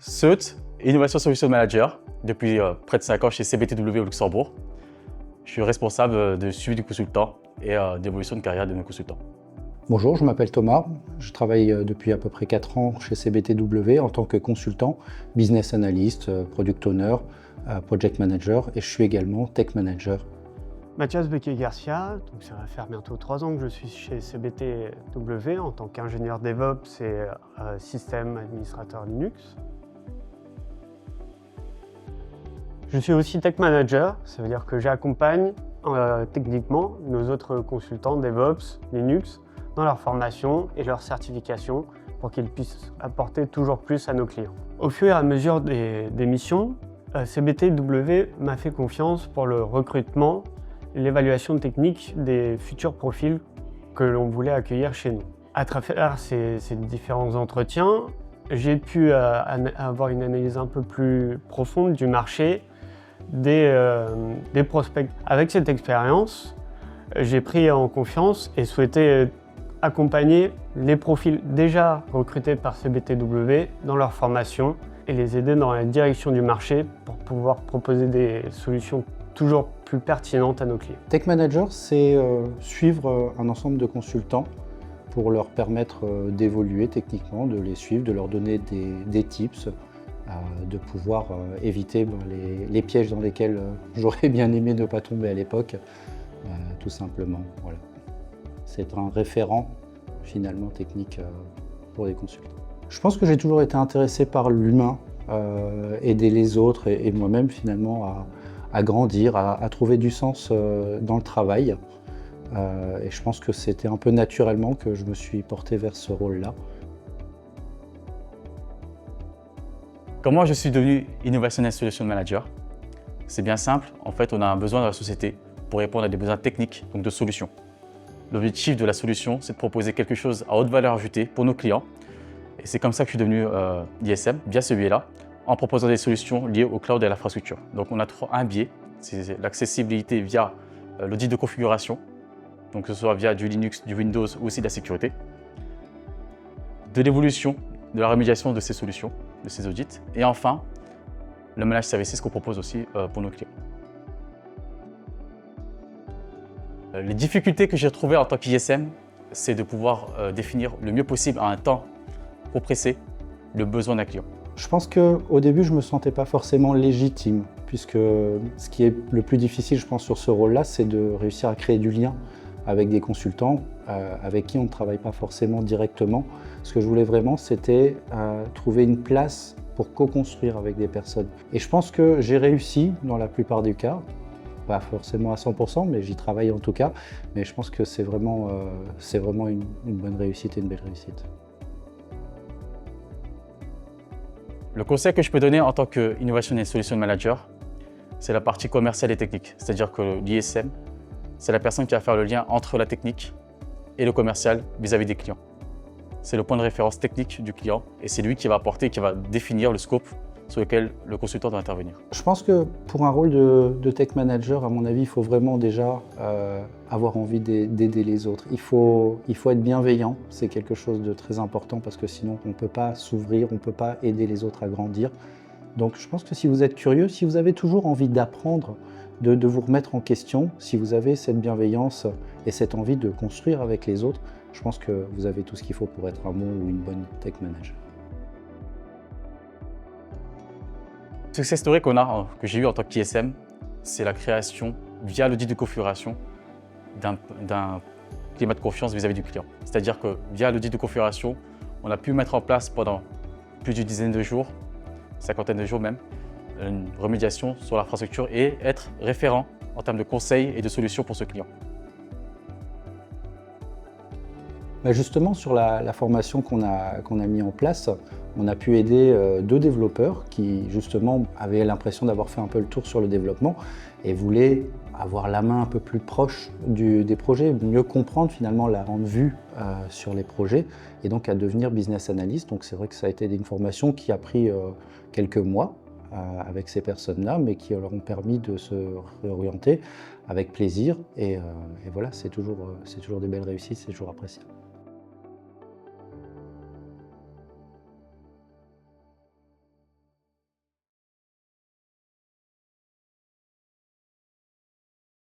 CEUT, Innovation Solution Manager, depuis près de 5 ans chez CBTW au Luxembourg. Je suis responsable de suivi du consultant et d'évolution de carrière de nos consultants. Bonjour, je m'appelle Thomas. Je travaille depuis à peu près 4 ans chez CBTW en tant que consultant, business analyst, product owner, project manager et je suis également tech manager. Mathias Bequet-Garcia, donc ça va faire bientôt 3 ans que je suis chez CBTW en tant qu'ingénieur DevOps et système administrateur Linux. Je suis aussi tech manager, ça veut dire que j'accompagne techniquement nos autres consultants DevOps, Linux, dans leur formation et leur certification pour qu'ils puissent apporter toujours plus à nos clients. Au fur et à mesure des missions, CBTW m'a fait confiance pour le recrutement et l'évaluation technique des futurs profils que l'on voulait accueillir chez nous. À travers ces différents entretiens, j'ai pu avoir une analyse un peu plus profonde du marché, des prospects. Avec cette expérience, j'ai pris en confiance et souhaité accompagner les profils déjà recrutés par CBTW dans leur formation et les aider dans la direction du marché pour pouvoir proposer des solutions toujours plus pertinentes à nos clients. Tech manager, c'est suivre un ensemble de consultants pour leur permettre d'évoluer techniquement, de les suivre, de leur donner des tips, de pouvoir éviter les pièges dans lesquels j'aurais bien aimé ne pas tomber à l'époque, tout simplement. Voilà. C'est un référent finalement technique pour les consultants. Je pense que j'ai toujours été intéressé par l'humain, aider les autres et moi-même finalement à grandir, à trouver du sens dans le travail. Et je pense que c'était un peu naturellement que je me suis porté vers ce rôle-là. Comment je suis devenu Innovation and Solution Manager? C'est bien simple, en fait on a un besoin dans la société pour répondre à des besoins techniques, donc de solutions. L'objectif de la solution, c'est de proposer quelque chose à haute valeur ajoutée pour nos clients. Et c'est comme ça que je suis devenu ISM, via ce biais-là, en proposant des solutions liées au cloud et à l'infrastructure. Donc on a un biais, c'est l'accessibilité via l'audit de configuration, donc que ce soit via du Linux, du Windows ou aussi de la sécurité, de l'évolution, de la remédiation de ces solutions, de ces audits, et enfin, le managed services qu'on propose aussi pour nos clients. Les difficultés que j'ai retrouvées en tant qu'ISM, c'est de pouvoir définir le mieux possible à un temps compressé le besoin d'un client. Je pense qu'au début, je ne me sentais pas forcément légitime, puisque ce qui est le plus difficile, je pense, sur ce rôle-là, c'est de réussir à créer du lien avec des consultants avec qui on ne travaille pas forcément directement. Ce que je voulais vraiment, c'était trouver une place pour co-construire avec des personnes. Et je pense que j'ai réussi dans la plupart des cas, pas forcément à 100%, mais j'y travaille en tout cas. Mais je pense que c'est vraiment une bonne réussite et une belle réussite. Le conseil que je peux donner en tant que Innovation and Solution Manager, c'est la partie commerciale et technique. C'est-à-dire que l'ISM, c'est la personne qui va faire le lien entre la technique et le commercial vis-à-vis des clients. C'est le point de référence technique du client et c'est lui qui va apporter, qui va définir le scope sur lequel le consultant doit intervenir. Je pense que pour un rôle de tech manager, à mon avis, il faut vraiment déjà avoir envie d'aider les autres. Il faut être bienveillant, c'est quelque chose de très important parce que sinon on ne peut pas s'ouvrir, on ne peut pas aider les autres à grandir. Donc je pense que si vous êtes curieux, si vous avez toujours envie d'apprendre, de vous remettre en question, si vous avez cette bienveillance et cette envie de construire avec les autres, je pense que vous avez tout ce qu'il faut pour être un bon ou une bonne tech manager. Le success story que j'ai eu en tant qu'ISM, c'est la création, via l'audit de configuration, d'un climat de confiance vis-à-vis du client. C'est-à-dire que via l'audit de configuration, on a pu mettre en place pendant plus d'une dizaine de jours, cinquantaine de jours même, une remédiation sur l'infrastructure et être référent en termes de conseils et de solutions pour ce client. Justement, sur la formation qu'on a mis en place, on a pu aider 2 développeurs qui justement avaient l'impression d'avoir fait un peu le tour sur le développement et voulaient avoir la main un peu plus proche des projets, mieux comprendre finalement la grande vue sur les projets et donc à devenir business analyst. Donc c'est vrai que ça a été une formation qui a pris quelques mois avec ces personnes-là, mais qui leur ont permis de se réorienter avec plaisir et voilà, c'est toujours des belles réussites, c'est toujours appréciable.